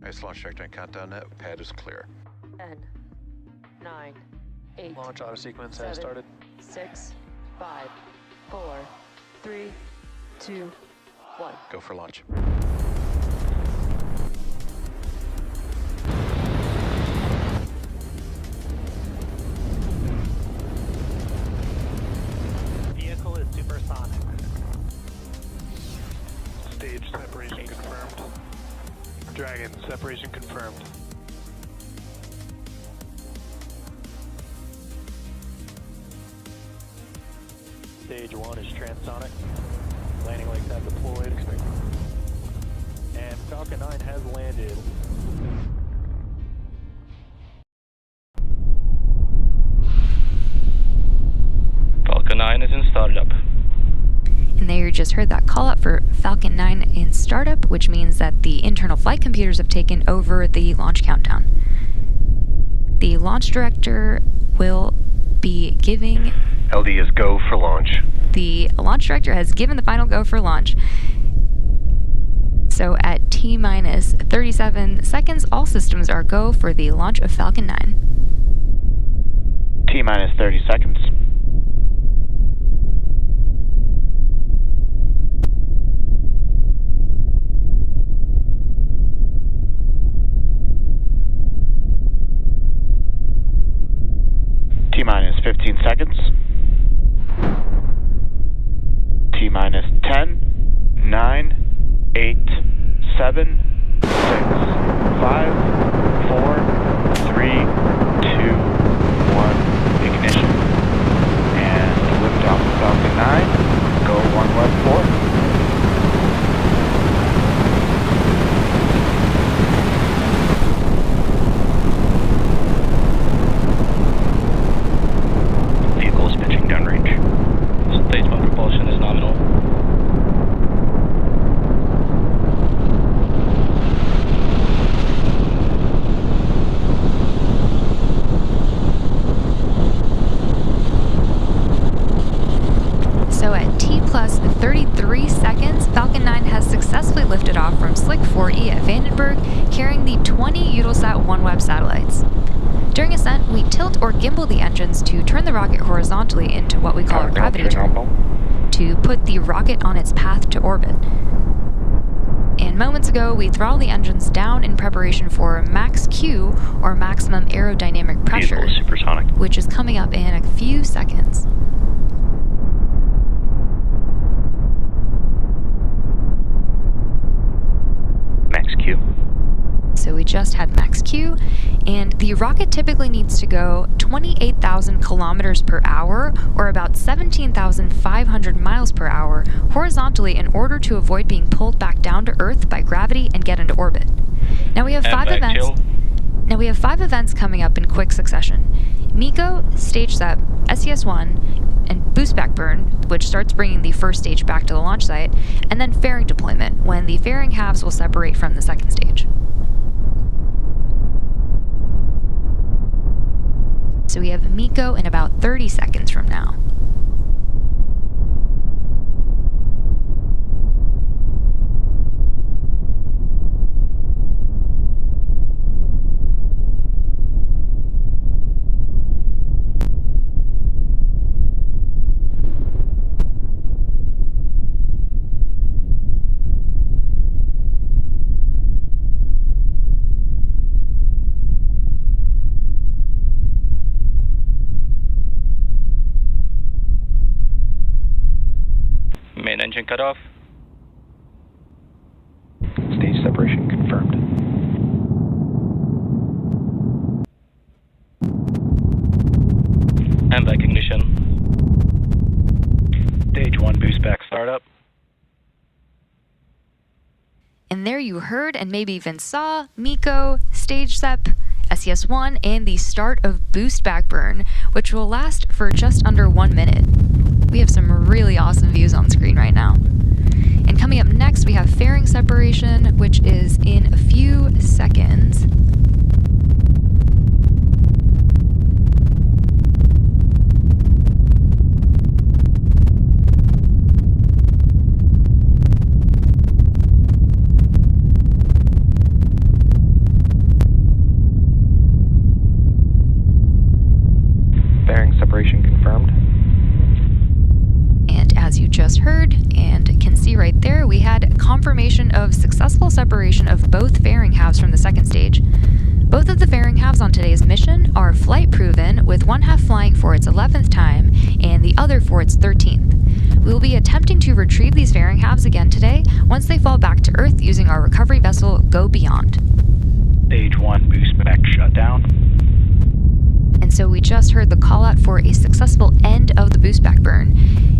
Nice launch trajectory and countdown net. Pad is clear. 10, 9, 8. Launch auto sequence 7, has started. 6, 5, 4, 3, 2, 1. Go for launch. Vehicle is supersonic. Stage separation confirmed. Dragon, separation confirmed. Stage 1 is transonic. Landing legs have deployed. And Falcon 9 has landed. Falcon 9 is in startup. And there you just heard that call up for Falcon 9 in startup, which means that the internal flight computers have taken over the launch countdown. The launch director will be giving... LD is go for launch. The launch director has given the final go for launch. So at T-minus 37 seconds, all systems are go for the launch of Falcon 9. T-minus 30 seconds. T-minus 15 seconds. T-minus 10, 9, 8, 7, 6, 5, 4, 3, 2, 1, ignition. And lift off of Falcon 9, go OneWeb 4. Stage 1 propulsion is nominal. So at T plus 33 seconds, Falcon 9 has successfully lifted off from Slick 4E at Vandenberg, carrying the 20 Eutelsat OneWeb satellites. During ascent, we tilt or gimbal the engines to turn the rocket horizontally into what we call a gravity turn, to put the rocket on its path to orbit. And moments ago, we throttled the engines down in preparation for max Q, or maximum aerodynamic pressure, Supersonic. which is coming up in a few seconds. Max Q. So we just had max Q, and the rocket typically needs to go 28,000 kilometers per hour, or about 17,500 miles per hour, horizontally in order to avoid being pulled back down to Earth by gravity and get into orbit. Now we have five events coming up in quick succession. MECO, stage SEP, SES-1, and boost back burn, which starts bringing the first stage back to the launch site, and then fairing deployment, when the fairing halves will separate from the second stage. So we have MECO in about 30 seconds from now. Main engine cut off. Stage separation confirmed. And back ignition. Stage 1 boost back startup. And there you heard and maybe even saw MECO, stage SEP, SES-1, and the start of boost back burn, which will last for just under 1 minute. We have some really awesome views on screen right now. And coming up next, we have fairing separation, which is in a few seconds. moment of successful separation of both fairing halves from the second stage. Both of the fairing halves on today's mission are flight proven, with one half flying for its 11th time and the other for its 13th. We will be attempting to retrieve these fairing halves again today once they fall back to Earth using our recovery vessel Go Beyond. Stage 1 boost back shut down. And so we just heard the call out for a successful end of the boost back burn,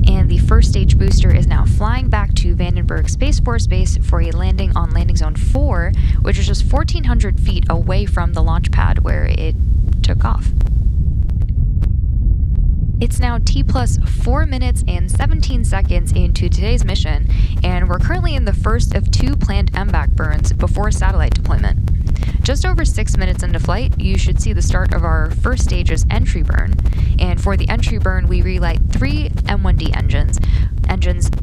and the first stage booster is now flying back to Vandenberg Space Force Base for a landing on landing zone 4, which is just 1,400 feet away from the launch pad where it took off. It's now T plus 4 minutes and 17 seconds into today's mission, and we're currently in the first of 2 planned MVAC burns before satellite deployment. Just over 6 minutes into flight, you should see the start of our first stage's entry burn. And for the entry burn, we relight 3 M1D engines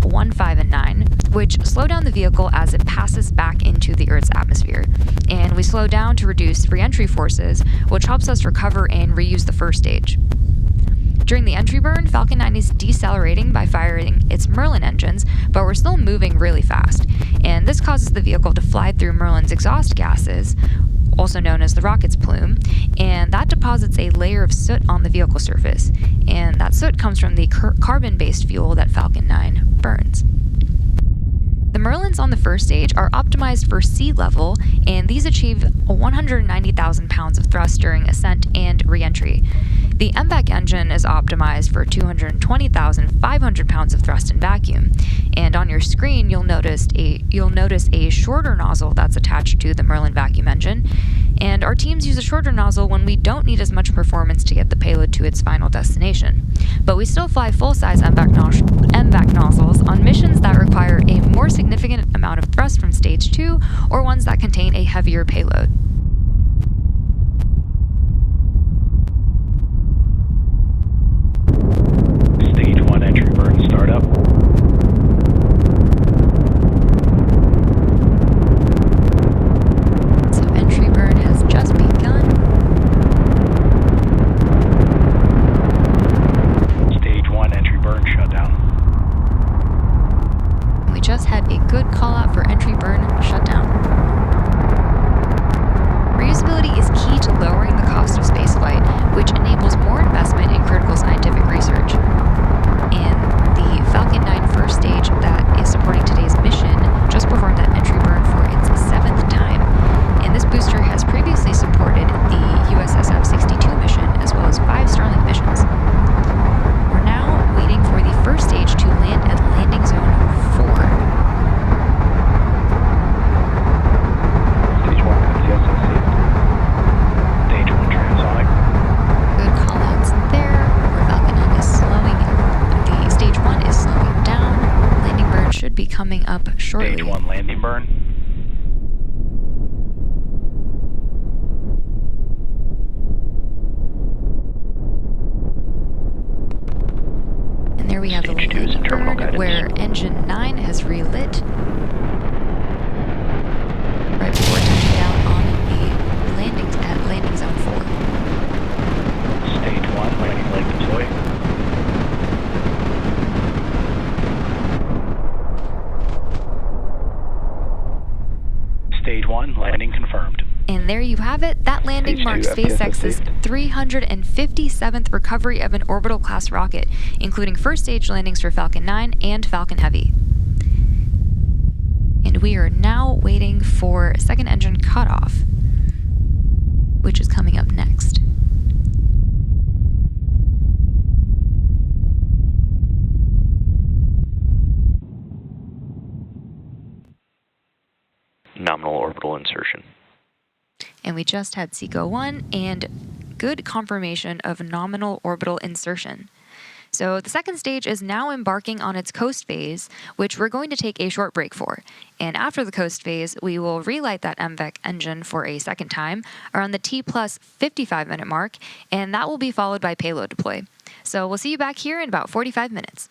1, 5, and 9, which slow down the vehicle as it passes back into the Earth's atmosphere. And we slow down to reduce re-entry forces, which helps us recover and reuse the first stage. During the entry burn, Falcon 9 is decelerating by firing its Merlin engines, but we're still moving really fast, and this causes the vehicle to fly through Merlin's exhaust gases, also known as the rocket's plume, and that deposits a layer of soot on the vehicle surface, and that soot comes from the carbon-based fuel that Falcon 9 burns. The Merlins on the first stage are optimized for sea level, and these achieve 190,000 pounds of thrust during ascent and re-entry. The MVAC engine is optimized for 220,500 pounds of thrust in vacuum, and on your screen you'll notice a shorter nozzle that's attached to the Merlin vacuum engine, and our teams use a shorter nozzle when we don't need as much performance to get the payload to its final destination. But we still fly full-size MVAC nozzles on missions that require a more significant amount of thrust from stage 2 or ones that contain a heavier payload. Stage 1 entry burn startup. So entry burn has just begun. Stage 1 entry burn shutdown. We just had a good call out for entry burn shutdown. Reusability is key to lowering the cost of spaceflight, which enables more investment in critical scientific research. And the Falcon 9 first stage that is supporting today's mission just performed that entry burn for its 7th time, and this booster has previously supported the USSF 62 mission as well as 5 Starlink missions. We're now waiting for the first stage to land at landing zone 4. Stage 1 CSSC. Stage 1 transonic. Good callouts there, where Falcon 9 is slowing. The stage 1 is slowing down. Landing burn should be coming up shortly. Stage 1 landing burn. And there we have the Stage 2 is landing terminal burn, guidance. where engine 9 has relit right before touching down on the landing zone 4. Stage 1 landing leg deploy. Stage 1 landing confirmed. And there you have it. That landing Stage 2 marks SpaceX's FTSS 357th recovery of an orbital-class rocket, including first-stage landings for Falcon 9 and Falcon Heavy. And we are now waiting for second engine cutoff, which is coming up next. Nominal orbital insertion. And we just had SECO 1 and good confirmation of nominal orbital insertion. So the second stage is now embarking on its coast phase, which we're going to take a short break for. And after the coast phase, we will relight that MVAC engine for a second time around the T plus 55-minute mark, and that will be followed by payload deploy. So we'll see you back here in about 45 minutes.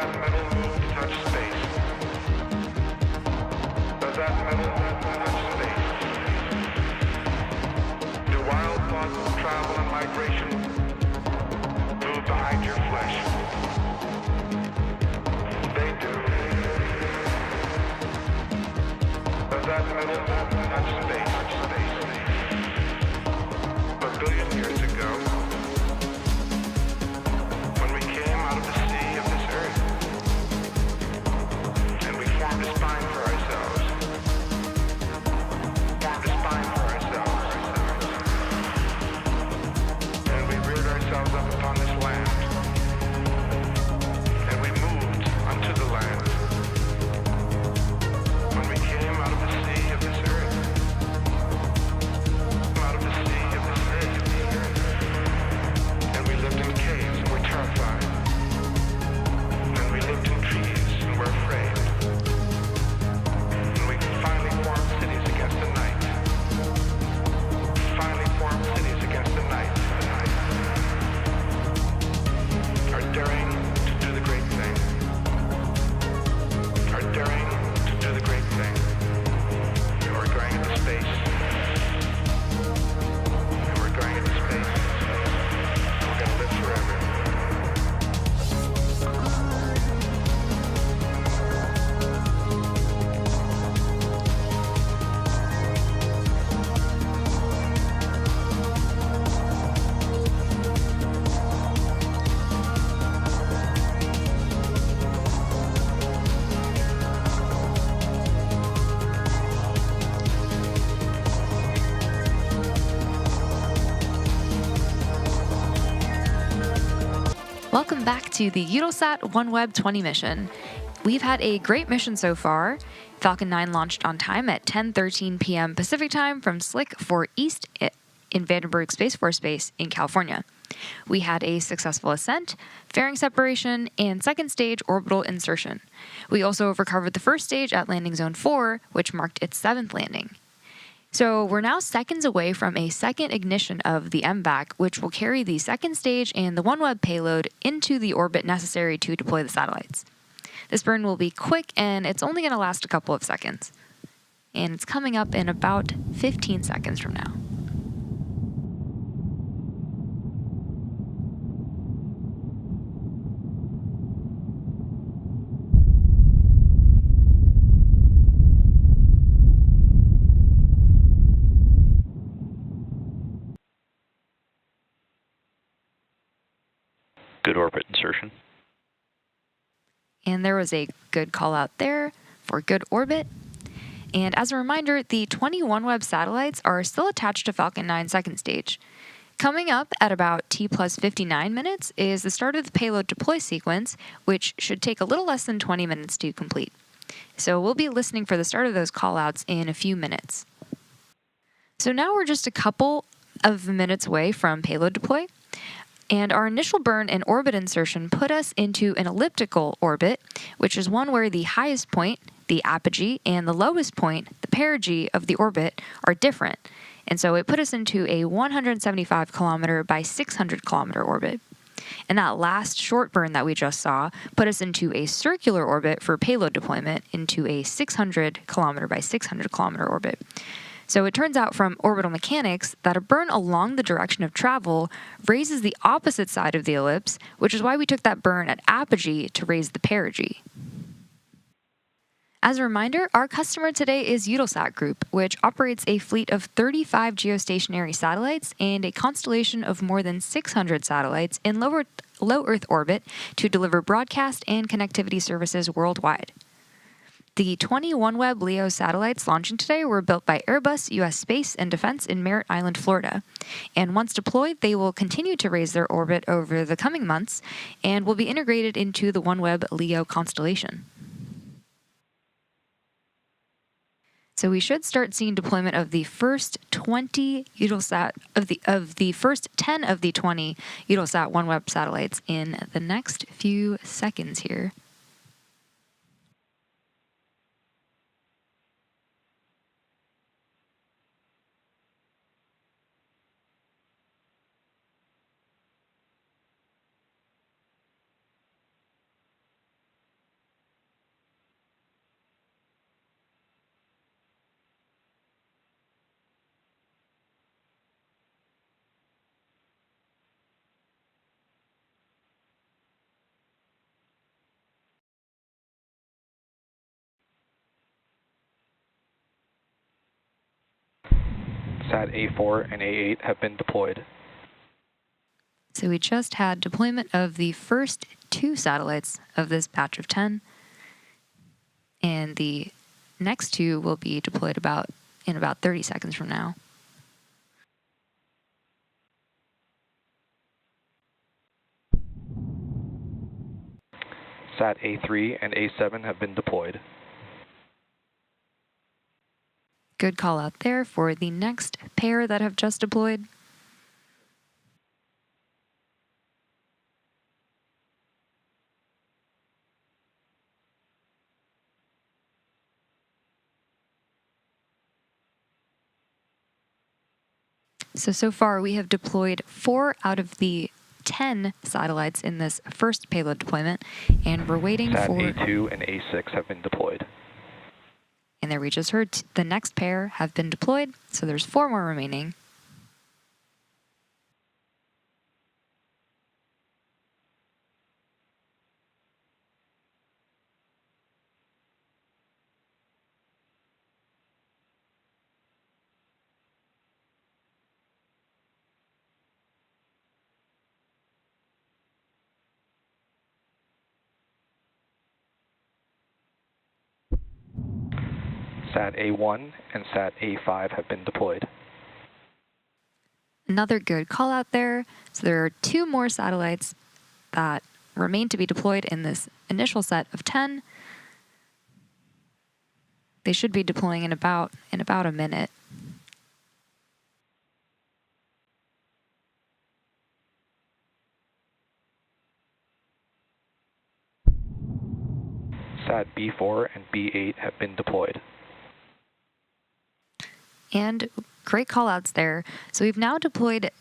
that metal move touch space? Does that metal touch space? Do wild thoughts of travel and migration move behind your flesh? They do. Does that metal touch space? A billion years ago, when we came out of the sea of this earth, and we formed a spine for ourselves, and we reared ourselves up upon this land, and we moved unto the land. When we came out of the sea of this earth, and we lived in caves and were terrified, and we lived in trees and were afraid, and we finally formed cities against the night. Are daring to do the great thing. Are daring to do the great thing. And we're going into space. And we're going into space. And we're going to live forever. Welcome back to the Eutelsat OneWeb 20 mission. We've had a great mission so far. Falcon 9 launched on time at 10:13 p.m. Pacific time from Slick 4 East in Vandenberg Space Force Base in California. We had a successful ascent, fairing separation, and second stage orbital insertion. We also recovered the first stage at landing zone 4, which marked its 7th landing. So we're now seconds away from a second ignition of the MVAC, which will carry the second stage and the OneWeb payload into the orbit necessary to deploy the satellites. This burn will be quick, and it's only going to last a couple of seconds. And it's coming up in about 15 seconds from now. Good orbit insertion. And there was a good call out there for good orbit. And as a reminder, the 20 OneWeb satellites are still attached to Falcon 9 second stage. Coming up at about T plus 59 minutes is the start of the payload deploy sequence, which should take a little less than 20 minutes to complete. So we'll be listening for the start of those callouts in a few minutes. So now we're just a couple of minutes away from payload deploy. And our initial burn and orbit insertion put us into an elliptical orbit, which is one where the highest point, the apogee, and the lowest point, the perigee of the orbit, are different. And so it put us into a 175 kilometer by 600 kilometer orbit. And that last short burn that we just saw put us into a circular orbit for payload deployment into a 600 kilometer by 600 kilometer orbit. So it turns out from orbital mechanics that a burn along the direction of travel raises the opposite side of the ellipse, which is why we took that burn at apogee to raise the perigee. As a reminder, our customer today is Eutelsat Group, which operates a fleet of 35 geostationary satellites and a constellation of more than 600 satellites in low Earth orbit to deliver broadcast and connectivity services worldwide. The 20 OneWeb LEO satellites launching today were built by Airbus U.S. Space and Defense in Merritt Island, Florida. And once deployed, they will continue to raise their orbit over the coming months and will be integrated into the OneWeb LEO constellation. So we should start seeing deployment of the first 20 Eutelsat of the first 10 of the 20 Eutelsat OneWeb satellites in the next few seconds here. Sat A4 and A8 have been deployed. So we just had deployment of the first 2 satellites of this batch of 10, and the next 2 will be deployed in about 30 seconds from now. Sat A3 and A7 have been deployed. Good call out there for the next pair that have just deployed. So far we have deployed 4 out of the 10 satellites in this first payload deployment, and we're waiting Sat for... A2 and A6 have been deployed. And there we just heard the next pair have been deployed, so there's 4 more remaining. Sat A1 and Sat A5 have been deployed. Another good call out there. So there are 2 more satellites that remain to be deployed in this initial set of 10. They should be deploying in about a minute. Sat B4 and B8 have been deployed. And great call outs there. So we've now deployed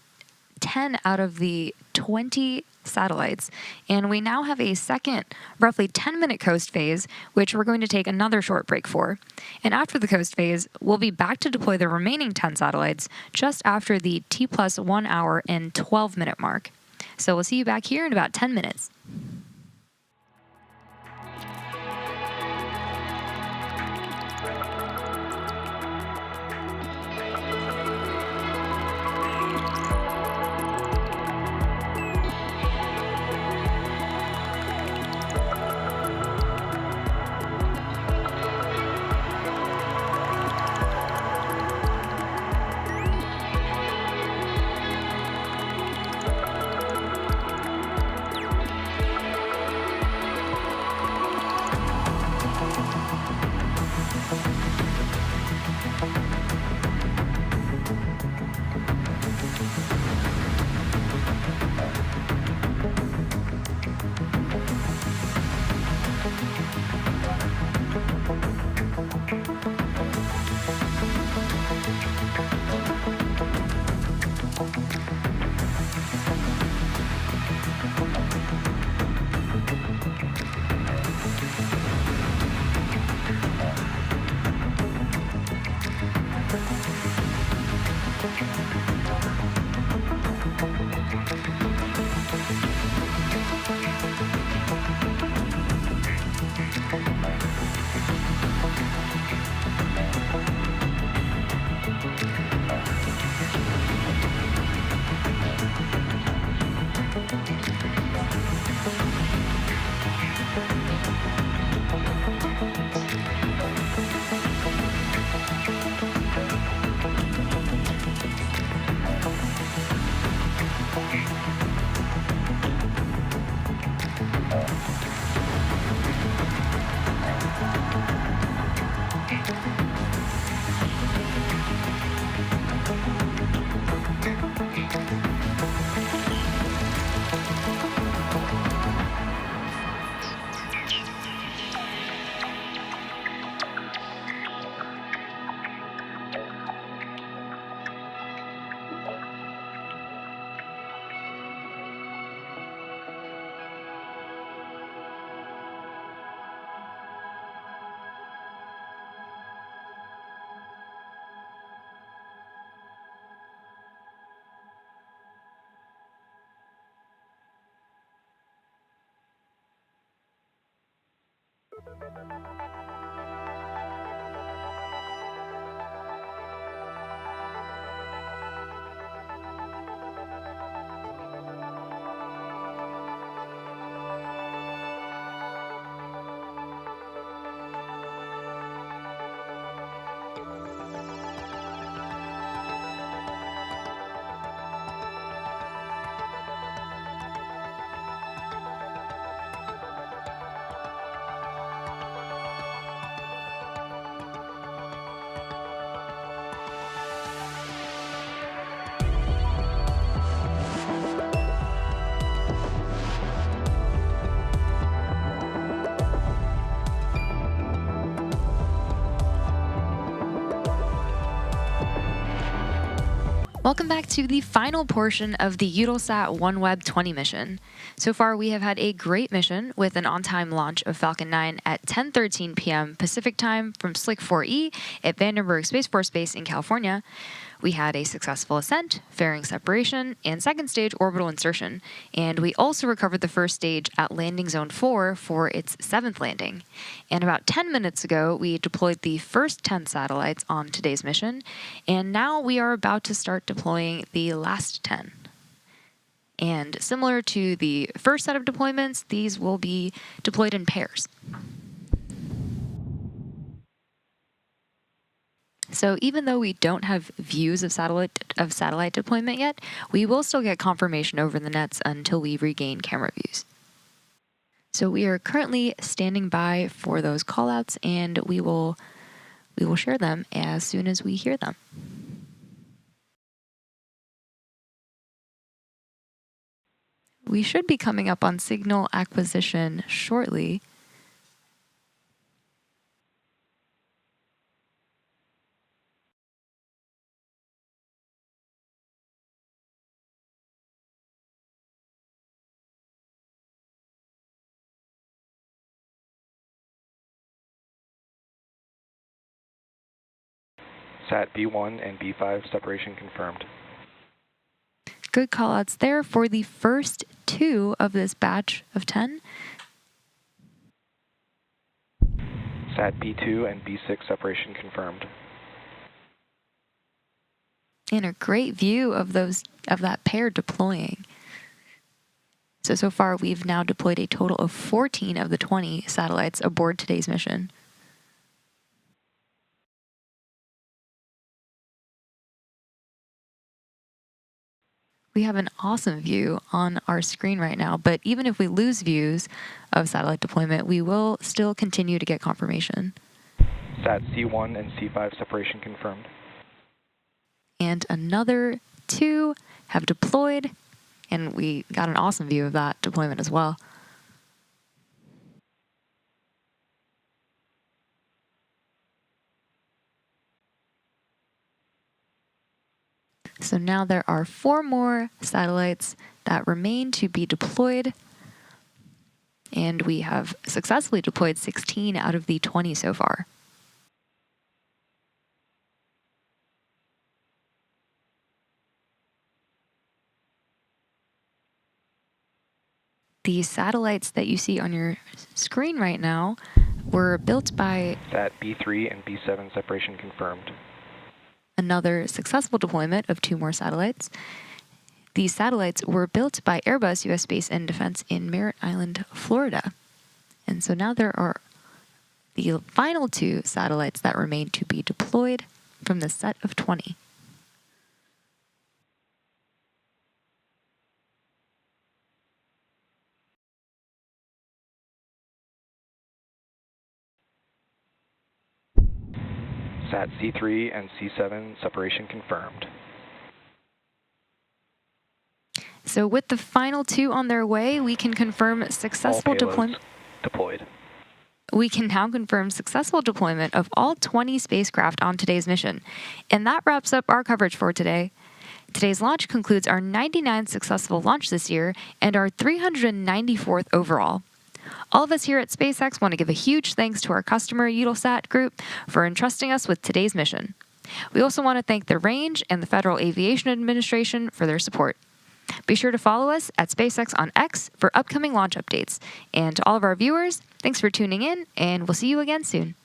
10 out of the 20 satellites, and we now have a second roughly 10-minute coast phase, which we're going to take another short break for. And after the coast phase, we'll be back to deploy the remaining 10 satellites just after the T+1 hour and 12-minute mark. So we'll see you back here in about 10 minutes. Welcome back to the final portion of the Eutelsat OneWeb 20 mission. So far, we have had a great mission with an on-time launch of Falcon 9 at 10:13 p.m. Pacific time from Slick 4E at Vandenberg Space Force Base in California. We had a successful ascent, fairing separation, and second stage orbital insertion, and we also recovered the first stage at landing zone 4 for its 7th landing. And about 10 minutes ago, we deployed the first 10 satellites on today's mission, and now we are about to start deploying the last 10. And similar to the first set of deployments, these will be deployed in pairs. So even though we don't have views of satellite deployment yet, we will still get confirmation over the nets until we regain camera views. So we are currently standing by for those callouts, and we will share them as soon as we hear them. We should be coming up on signal acquisition shortly. Sat B1 and B5 separation confirmed. Good callouts there for the first 2 of this batch of 10. Sat B2 and B6 separation confirmed. And a great view of that pair deploying. So far we've now deployed a total of 14 of the 20 satellites aboard today's mission. We have an awesome view on our screen right now, but even if we lose views of satellite deployment, we will still continue to get confirmation. Sat C1 and C5 separation confirmed. And another 2 have deployed, and we got an awesome view of that deployment as well. So now there are 4 more satellites that remain to be deployed, and we have successfully deployed 16 out of the 20 so far. The satellites that you see on your screen right now were built by Sat B3 and B7 separation confirmed. Another successful deployment of 2 more satellites. These satellites were built by Airbus U.S. Space and Defense in Merritt Island, Florida. And so now there are the final 2 satellites that remain to be deployed from the set of 20. Sat C3 and C7 separation confirmed. So with the final 2 on their way, we can confirm successful deployment. Deployed. We can now confirm successful deployment of all 20 spacecraft on today's mission. And that wraps up our coverage for today. Today's launch concludes our 99th successful launch this year and our 394th overall. All of us here at SpaceX want to give a huge thanks to our customer, Eutelsat Group, for entrusting us with today's mission. We also want to thank the Range and the Federal Aviation Administration for their support. Be sure to follow us at SpaceX on X for upcoming launch updates. And to all of our viewers, thanks for tuning in, and we'll see you again soon.